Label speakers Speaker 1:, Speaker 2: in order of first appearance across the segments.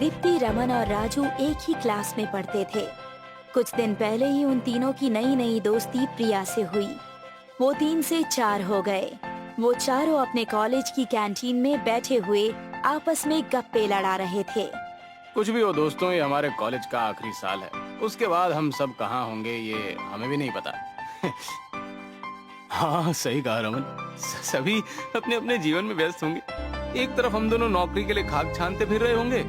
Speaker 1: दीप्ति, रमन और राजू एक ही क्लास में पढ़ते थे। कुछ दिन पहले ही उन तीनों की नई नई दोस्ती प्रिया से हुई। वो 3 से 4 हो गए। वो चारों अपने कॉलेज की कैंटीन में बैठे हुए आपस में गप्पे लड़ा रहे थे।
Speaker 2: कुछ भी हो दोस्तों, ये हमारे कॉलेज का आखिरी साल है। उसके बाद हम सब कहाँ होंगे ये हमें भी नहीं पता। हाँ सही कहा रमन, सभी अपने अपने जीवन में व्यस्त होंगे। एक तरफ हम दोनों नौकरी के लिए खाक छानते फिर रहे होंगे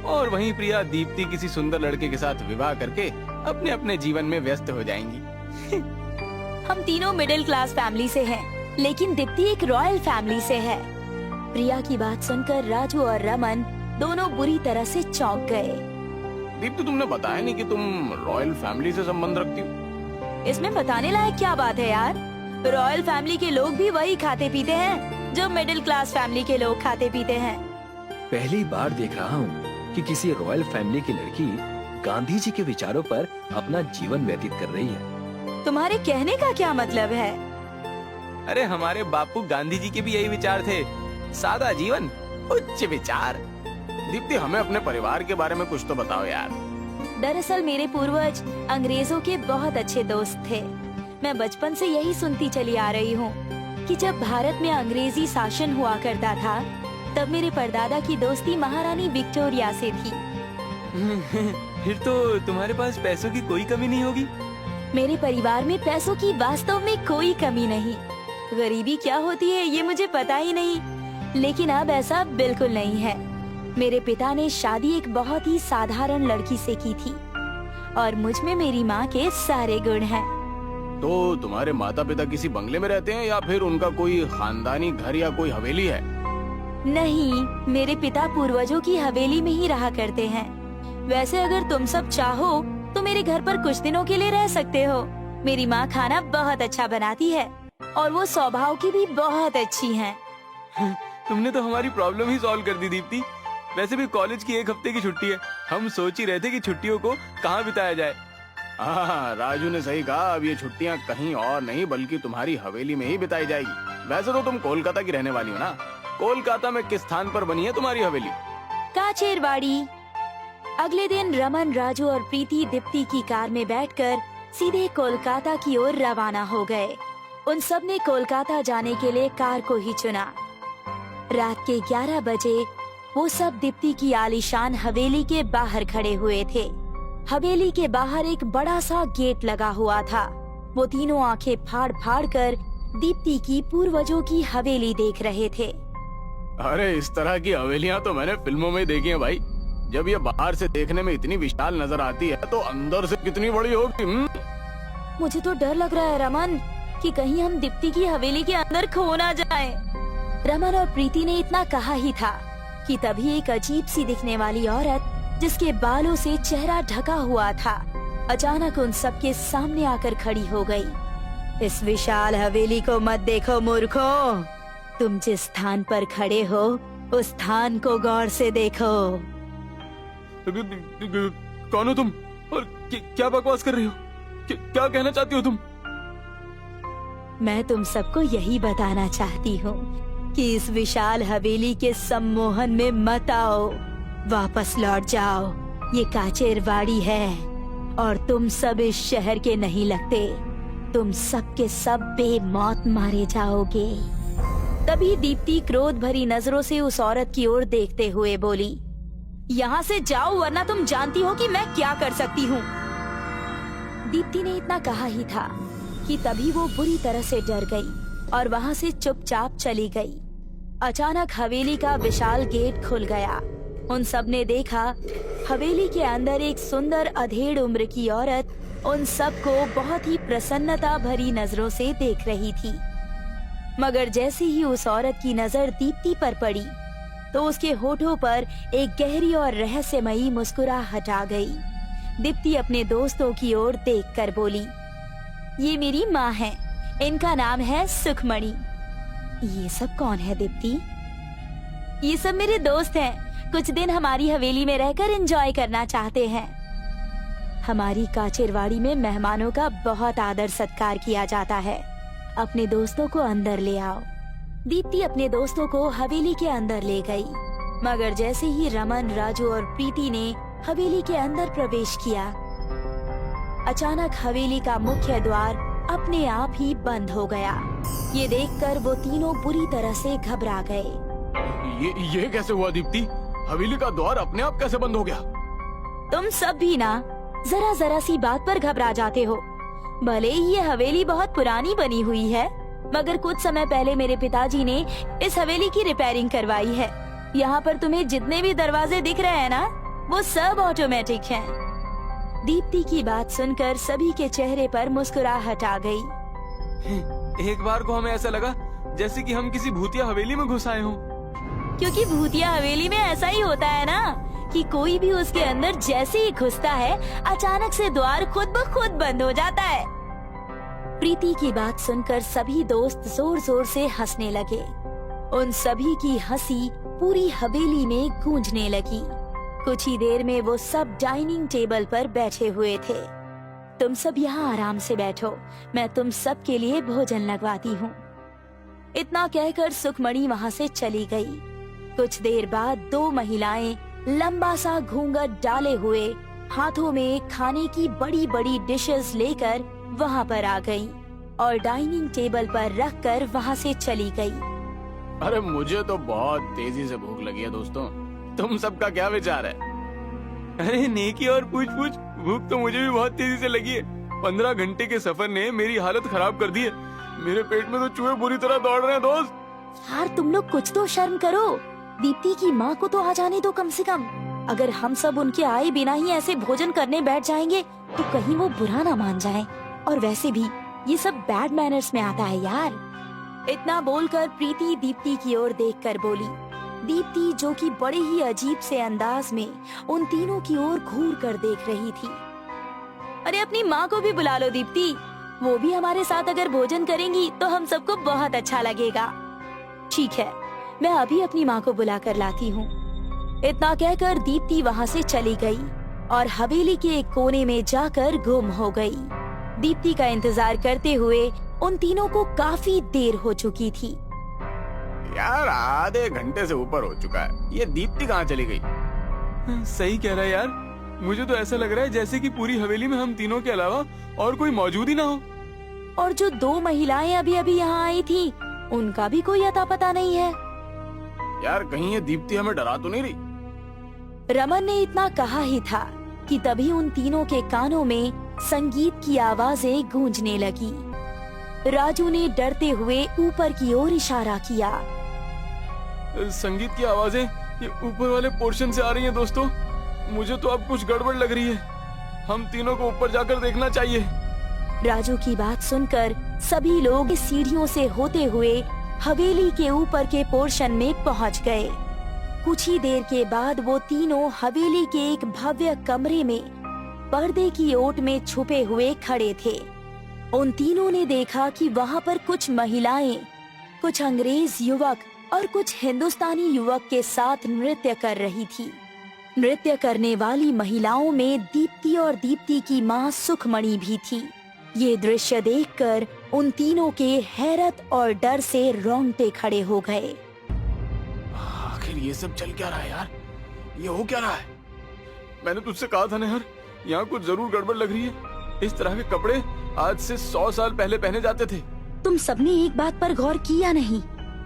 Speaker 2: और वहीं प्रिया दीप्ति किसी सुंदर लड़के के साथ विवाह करके अपने अपने जीवन में व्यस्त हो जाएंगी।
Speaker 1: हम तीनों मिडिल क्लास फैमिली से हैं, लेकिन दीप्ति एक रॉयल फैमिली से है। प्रिया की बात सुनकर राजू और रमन दोनों बुरी तरह से चौंक गए।
Speaker 2: दीप्ति, तुमने बताया नहीं कि तुम रॉयल फैमिली से संबंध रखती हो।
Speaker 1: इसमें बताने लायक क्या बात है यार? रॉयल फैमिली के लोग भी वही खाते पीते हैं जो मिडिल क्लास फैमिली के लोग खाते पीते हैं।
Speaker 3: पहली बार देख रहा हूँ कि किसी रॉयल फैमिली की लड़की गांधी जी के विचारों पर अपना जीवन व्यतीत कर रही है।
Speaker 1: तुम्हारे कहने का क्या मतलब है?
Speaker 2: अरे हमारे बापू गांधी जी के भी यही विचार थे, सादा जीवन उच्च विचार। दीप्ति, हमें अपने परिवार के बारे में कुछ तो बताओ यार।
Speaker 1: दरअसल मेरे पूर्वज अंग्रेजों के बहुत अच्छे दोस्त थे। मैं बचपन से यही सुनती चली आ रही हूँ कि जब भारत में अंग्रेजी शासन हुआ करता था, तब मेरे परदादा की दोस्ती महारानी विक्टोरिया से थी।
Speaker 2: फिर तो तुम्हारे पास पैसों की कोई कमी नहीं होगी।
Speaker 1: मेरे परिवार में पैसों की वास्तव में कोई कमी नहीं। गरीबी क्या होती है ये मुझे पता ही नहीं, लेकिन अब ऐसा बिल्कुल नहीं है। मेरे पिता ने शादी एक बहुत ही साधारण लड़की से की थी और मुझ में मेरी माँ के सारे गुण हैं।
Speaker 2: तो तुम्हारे माता पिता किसी बंगले में रहते हैं या फिर उनका कोई खानदानी घर या कोई हवेली है?
Speaker 1: नहीं, मेरे पिता पूर्वजों की हवेली में ही रहा करते हैं। वैसे अगर तुम सब चाहो तो मेरे घर पर कुछ दिनों के लिए रह सकते हो। मेरी माँ खाना बहुत अच्छा बनाती है और वो स्वभाव की भी बहुत अच्छी हैं।
Speaker 2: तुमने तो हमारी प्रॉब्लम ही सॉल्व कर दी दीप्ति। वैसे भी कॉलेज की 1 हफ्ते की छुट्टी है, हम सोच ही रहे थे कि छुट्टियों को कहाँ बिताया जाए। हाँ, राजू ने सही कहा, अब ये छुट्टियाँ कहीं और नहीं बल्कि तुम्हारी हवेली में ही बिताई जाएगी। वैसे तो तुम कोलकाता की रहने वाली हो ना? कोलकाता में किस स्थान पर बनी है तुम्हारी हवेली?
Speaker 1: काचेरवाड़ी। अगले दिन रमन, राजू और प्रीति दीप्ति की कार में बैठकर सीधे कोलकाता की ओर रवाना हो गए। उन सब ने कोलकाता जाने के लिए कार को ही चुना। रात के 11 बजे वो सब दीप्ति की आलीशान हवेली के बाहर खड़े हुए थे। हवेली के बाहर एक बड़ा सा गेट लगा हुआ था। वो तीनों आंखें फाड़ फाड़ कर दीप्ति की पूर्वजों की हवेली देख रहे थे।
Speaker 2: अरे इस तरह की हवेलियाँ तो मैंने फिल्मों में देखी है भाई। जब ये बाहर से देखने में इतनी विशाल नजर आती है तो अंदर से कितनी बड़ी होगी।
Speaker 1: मुझे तो डर लग रहा है रमन कि कहीं हम दीप्ति की हवेली के अंदर खो ना जाएं। रमन और प्रीति ने इतना कहा ही था कि तभी एक अजीब सी दिखने वाली औरत जिसके बालों से चेहरा ढका हुआ था, अचानक उन सबके सामने आकर खड़ी हो गई। इस विशाल हवेली को मत देखो मूर्खों, तुम जिस स्थान पर खड़े हो उस स्थान को गौर से देखो।
Speaker 2: कौन हो तुम और क्या बकवास कर रही हो? क्या कहना चाहती हो तुम?
Speaker 1: मैं तुम सबको यही बताना चाहती हूँ कि इस विशाल हवेली के सम्मोहन में मत आओ, वापस लौट जाओ। ये काचेरवाड़ी है और तुम सब इस शहर के नहीं लगते। तुम सब के सब बेमौत मारे जाओगे। तभी दीप्ति क्रोध भरी नजरों से उस औरत की ओर देखते हुए बोली, यहाँ से जाओ वरना तुम जानती हो कि मैं क्या कर सकती हूँ। दीप्ति ने इतना कहा ही था कि तभी वो बुरी तरह से डर गई और वहाँ से चुपचाप चली गई। अचानक हवेली का विशाल गेट खुल गया। उन सब ने देखा हवेली के अंदर एक सुंदर अधेड़ उम्र की औरत उन सबको बहुत ही प्रसन्नता भरी नजरों से देख रही थी। मगर जैसे ही उस औरत की नजर दीप्ति पर पड़ी तो उसके होठों पर एक गहरी और रहस्यमयी मुस्कुराहट आ गई। दीप्ति अपने दोस्तों की ओर देखकर बोली, ये मेरी माँ है, इनका नाम है सुखमणि। ये सब कौन है दीप्ति? ये सब मेरे दोस्त हैं, कुछ दिन हमारी हवेली में रहकर एंजॉय करना चाहते हैं। हमारी काचेरवाड़ी में मेहमानों का बहुत आदर सत्कार किया जाता है। अपने दोस्तों को अंदर ले आओ। दीप्ति अपने दोस्तों को हवेली के अंदर ले गई। मगर जैसे ही रमन, राजू और प्रीति ने हवेली के अंदर प्रवेश किया, अचानक हवेली का मुख्य द्वार अपने आप ही बंद हो गया। ये देखकर वो तीनों बुरी तरह से घबरा गए।
Speaker 2: ये कैसे हुआ दीप्ति? हवेली का द्वार अपने आप कैसे बंद हो गया?
Speaker 1: तुम सब भी ना जरा सी बात पर घबरा जाते हो। भले ही ये हवेली बहुत पुरानी बनी हुई है, मगर कुछ समय पहले मेरे पिताजी ने इस हवेली की रिपेयरिंग करवाई है। यहाँ पर तुम्हें जितने भी दरवाजे दिख रहे हैं ना, वो सब ऑटोमेटिक हैं। दीप्ति की बात सुनकर सभी के चेहरे पर मुस्कुराहट आ गई।
Speaker 2: एक बार को हमें ऐसा लगा जैसे कि हम किसी भूतिया हवेली में घुस आए हों।
Speaker 1: क्योंकि भूतिया हवेली में ऐसा ही होता है ना कि कोई भी उसके अंदर जैसे ही घुसता है, अचानक से द्वार खुद ब खुद बंद हो जाता है। प्रीति की बात सुनकर सभी दोस्त जोर जोर से हंसने लगे। उन सभी की हंसी पूरी हवेली में गूंजने लगी। कुछ ही देर में वो सब डाइनिंग टेबल पर बैठे हुए थे। तुम सब यहाँ आराम से बैठो, मैं तुम सब के लिए भोजन लगवाती हूँ। इतना कहकर सुखमणि वहाँ से चली गई। कुछ देर बाद दो महिलाएं लंबा सा घूंघट डाले हुए, हाथों में खाने की बड़ी बड़ी डिशेस लेकर वहाँ पर आ गईं और डाइनिंग टेबल पर रखकर वहाँ से चली गई।
Speaker 2: अरे मुझे तो बहुत तेजी से भूख लगी है दोस्तों, तुम सबका क्या विचार है? अरे नेकी और पूछ पूछ, भूख तो मुझे भी बहुत तेजी से लगी है। 15 घंटे के सफर ने मेरी हालत खराब कर दी है। मेरे पेट में तो चूहे बुरी तरह दौड़ रहे हैं दोस्त।
Speaker 1: यार तुम लोग कुछ तो शर्म करो। दीप्ति की माँ को तो आ जाने दो कम से कम। अगर हम सब उनके आए बिना ही ऐसे भोजन करने बैठ जाएंगे तो कहीं वो बुरा ना मान जाएं। और वैसे भी ये सब बैड मैनर्स में आता है यार। इतना बोलकर प्रीति दीप्ति की ओर देखकर बोली। दीप्ति जो कि बड़े ही अजीब से अंदाज में उन तीनों की ओर घूर कर देख रही थी। अरे अपनी माँ को भी बुला लो दीप्ति, वो भी हमारे साथ अगर भोजन करेंगी तो हम सबको बहुत अच्छा लगेगा। ठीक है, मैं अभी अपनी माँ को बुला कर लाती हूँ। इतना कहकर दीप्ति वहाँ से चली गई और हवेली के एक कोने में जाकर गुम हो गई। दीप्ति का इंतजार करते हुए उन तीनों को काफी देर हो चुकी थी।
Speaker 2: यार आधे घंटे से ऊपर हो चुका है, ये दीप्ति कहाँ चली गई? सही कह रहा है यार, मुझे तो ऐसा लग रहा है जैसे कि पूरी हवेली में हम तीनों के अलावा और कोई मौजूद ही ना हो।
Speaker 1: और जो दो महिलाएं अभी अभी यहाँ आई थी, उनका भी कोई अता पता नहीं है।
Speaker 2: यार कहीं ये दीप्ति हमें डरा तो नहीं रही?
Speaker 1: रमन ने इतना कहा ही था कि तभी उन तीनों के कानों में संगीत की आवाजें गूंजने लगी। राजू ने डरते हुए ऊपर की ओर इशारा किया।
Speaker 2: संगीत की आवाजें ये ऊपर वाले पोर्शन से आ रही हैं दोस्तों। मुझे तो अब कुछ गड़बड़ लग रही है। हम तीनों को ऊपर जाकर देखना चाहिए।
Speaker 1: राजू की बात सुनकर सभी लोग सीढ़ियों से होते हुए हवेली के ऊपर के पोर्शन में पहुंच गए। कुछ ही देर के बाद वो तीनों हवेली के एक भव्य कमरे में पर्दे की ओट में छुपे हुए खड़े थे। उन तीनों ने देखा कि वहाँ पर कुछ महिलाएं, कुछ अंग्रेज युवक और कुछ हिंदुस्तानी युवक के साथ नृत्य कर रही थी। नृत्य करने वाली महिलाओं में दीप्ति और दीप्ति की माँ सुखमणि भी थी। ये दृश्य देखकर उन तीनों के हैरत और डर से रोंगटे खड़े हो गए।
Speaker 2: आखिर ये सब चल क्या रहा है यार? ये हो क्या रहा है? मैंने तुझसे कहा था ना यार, यहाँ कुछ जरूर गड़बड़ लग रही है। इस तरह के कपड़े आज से 100 साल पहले पहने जाते थे।
Speaker 1: तुम सबने एक बात पर गौर किया नहीं?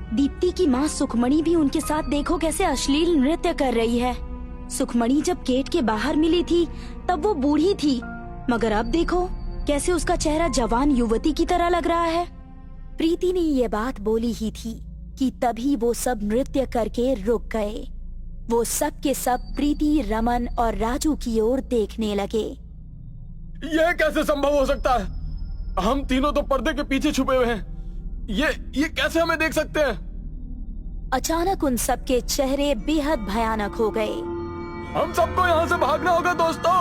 Speaker 1: दीप्ति की माँ सुखमणि भी उनके साथ देखो कैसे अश्लील नृत्य कर रही है। सुखमणि जब गेट के बाहर मिली थी तब वो बूढ़ी थी, मगर अब देखो कैसे उसका चेहरा जवान युवती की तरह लग रहा है। प्रीति ने ये बात बोली ही थी कि तभी वो सब नृत्य करके रुक गए। वो सब के सब प्रीति, रमन और राजू की ओर देखने लगे।
Speaker 2: ये कैसे संभव हो सकता है? हम तीनों तो पर्दे के पीछे छुपे हुए हैं। ये कैसे हमें देख सकते हैं?
Speaker 1: अचानक उन सब के चेहरे बेहद भयानक हो गए।
Speaker 2: हम सबको यहाँ से भागना होगा दोस्तों।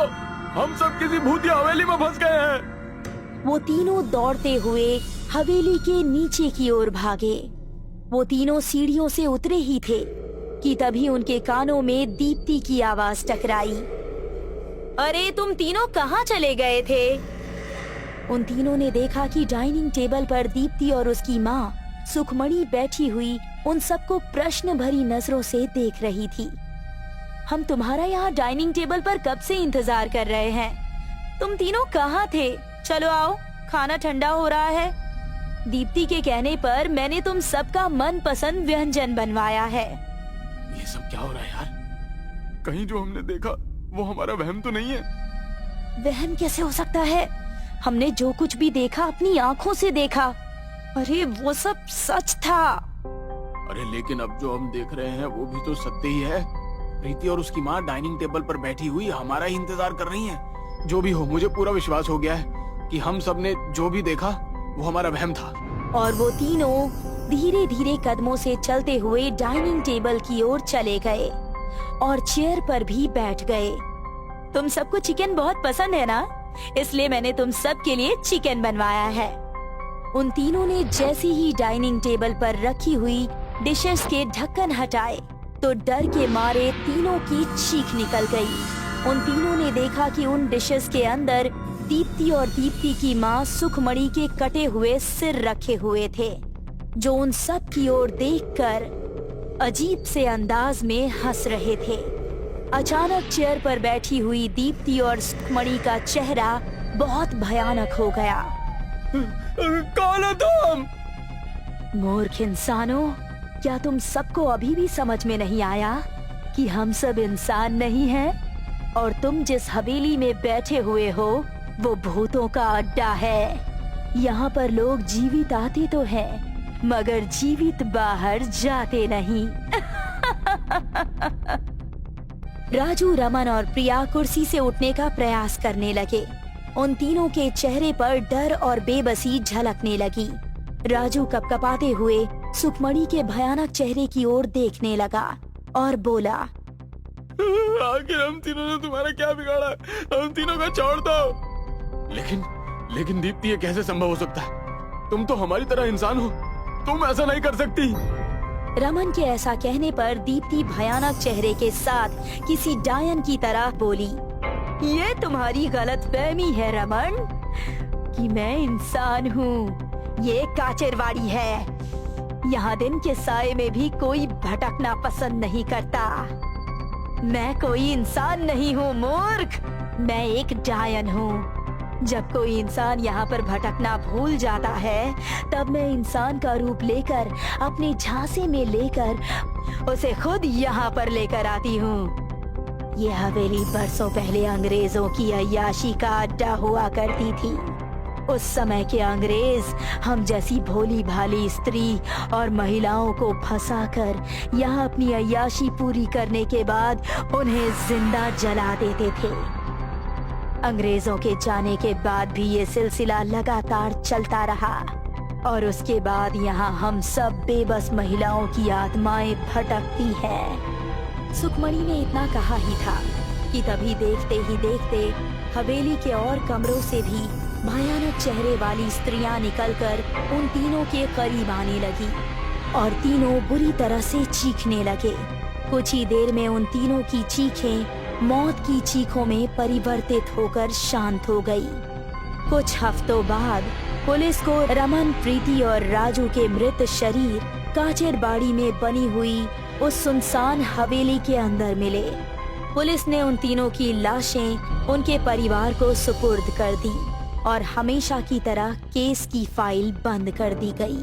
Speaker 2: हम सब किसी भूतिया हवेली में फंस गए हैं।
Speaker 1: वो तीनों दौड़ते हुए हवेली के नीचे की ओर भागे। वो तीनों सीढ़ियों से उतरे ही थे कि तभी उनके कानों में दीप्ति की आवाज टकराई। अरे तुम तीनों कहाँ चले गए थे? उन तीनों ने देखा कि डाइनिंग टेबल पर दीप्ति और उसकी माँ सुखमणि बैठी हुई उन सबको प्रश्न भरी नजरों से देख रही थी। हम तुम्हारा यहाँ डाइनिंग टेबल पर कब से इंतजार कर रहे हैं। तुम तीनों कहाँ थे? चलो आओ, खाना ठंडा हो रहा है। दीप्ति के कहने पर मैंने तुम सबका मनपसंद व्यंजन बनवाया है।
Speaker 2: ये सब क्या हो रहा है यार? कहीं जो हमने देखा वो हमारा वहम तो नहीं है?
Speaker 1: वहम कैसे हो सकता है? हमने जो कुछ भी देखा अपनी आँखों से देखा। अरे वो सब सच था।
Speaker 2: अरे लेकिन अब जो हम देख रहे हैं वो भी तो सत्य ही है। प्रीति और उसकी माँ डाइनिंग टेबल पर बैठी हुई हमारा ही इंतजार कर रही हैं। जो भी हो, मुझे पूरा विश्वास हो गया है कि हम सब ने जो भी देखा वो हमारा वहम था।
Speaker 1: और वो तीनों धीरे धीरे कदमों से चलते हुए डाइनिंग टेबल की ओर चले गए और चेयर पर भी बैठ गए। तुम सबको चिकन बहुत पसंद है ना, इसलिए मैंने तुम सब के लिए चिकन बनवाया है। उन तीनों ने जैसे ही डाइनिंग टेबल पर रखी हुई डिशेस के ढक्कन हटाए तो डर के मारे तीनों की चीख निकल गई। उन तीनों ने देखा कि उन डिशेस के अंदर दीप्ति और दीप्ति की माँ सुखमणि के कटे हुए सिर रखे हुए थे, जो उन सब की ओर देखकर अजीब से अंदाज में हंस रहे थे। अचानक चेयर पर बैठी हुई दीप्ति और सुखमणि का चेहरा बहुत भयानक हो गया।
Speaker 2: कौन हो तुम?
Speaker 1: मूर्ख इंसानों, क्या तुम सबको अभी भी समझ में नहीं आया कि हम सब इंसान नहीं हैं और तुम जिस हवेली में बैठे हुए हो वो भूतों का अड्डा है। यहाँ पर लोग जीवित आते तो हैं, मगर जीवित बाहर जाते नहीं। राजू, रमन और प्रिया कुर्सी से उठने का प्रयास करने लगे। उन तीनों के चेहरे पर डर और बेबसी झलकने लगी। राजू कपकपाते हुए सुखमणि के भयानक चेहरे की ओर देखने लगा और बोला,
Speaker 2: आखिर हम तीनों ने तुम्हारा क्या बिगाड़ा? हम तीनों को छोड़ दो। लेकिन दीप्ति, ये कैसे संभव हो सकता है? तुम तो हमारी तरह इंसान हो, तुम ऐसा नहीं कर सकती।
Speaker 1: रमन के ऐसा कहने पर दीप्ति भयानक चेहरे के साथ किसी डायन की तरह बोली, ये तुम्हारी गलतफहमी है रमन कि मैं इंसान हूँ। ये काचरवाड़ी है। यहाँ दिन के साये में भी कोई भटकना पसंद नहीं करता। मैं कोई इंसान नहीं हूँ मूर्ख, मैं एक डायन हूँ। जब कोई इंसान यहाँ पर भटकना भूल जाता है तब मैं इंसान का रूप लेकर अपने झांसे में लेकर उसे खुद यहाँ पर लेकर आती हूँ। ये हवेली बरसों पहले अंग्रेजों की अय्याशी का अड्डा हुआ करती थी। उस समय के अंग्रेज हम जैसी भोली भाली स्त्री और महिलाओं को फंसाकर यहाँ अपनी अय्याशी पूरी करने के बाद उन्हें जिंदा जला देते थे। अंग्रेजों के जाने के बाद भी ये सिलसिला लगातार चलता रहा और उसके बाद यहाँ हम सब बेबस महिलाओं की आत्माएं भटकती हैं। सुखमणि ने इतना कहा ही था कि तभी देखते ही देखते हवेली के और कमरों से भी भयानक चेहरे वाली स्त्रियां निकलकर उन तीनों के करीब आने लगी और तीनों बुरी तरह से चीखने लगे। कुछ ही देर में उन तीनों की चीखें मौत की चीखों में परिवर्तित होकर शांत हो गई। कुछ हफ्तों बाद पुलिस को रमन, प्रीति और राजू के मृत शरीर काचरबाड़ी में बनी हुई उस सुनसान हवेली के अंदर मिले। पुलिस ने उन तीनों की लाशें उनके परिवार को सुपुर्द कर दी और हमेशा की तरह केस की फाइल बंद कर दी गई।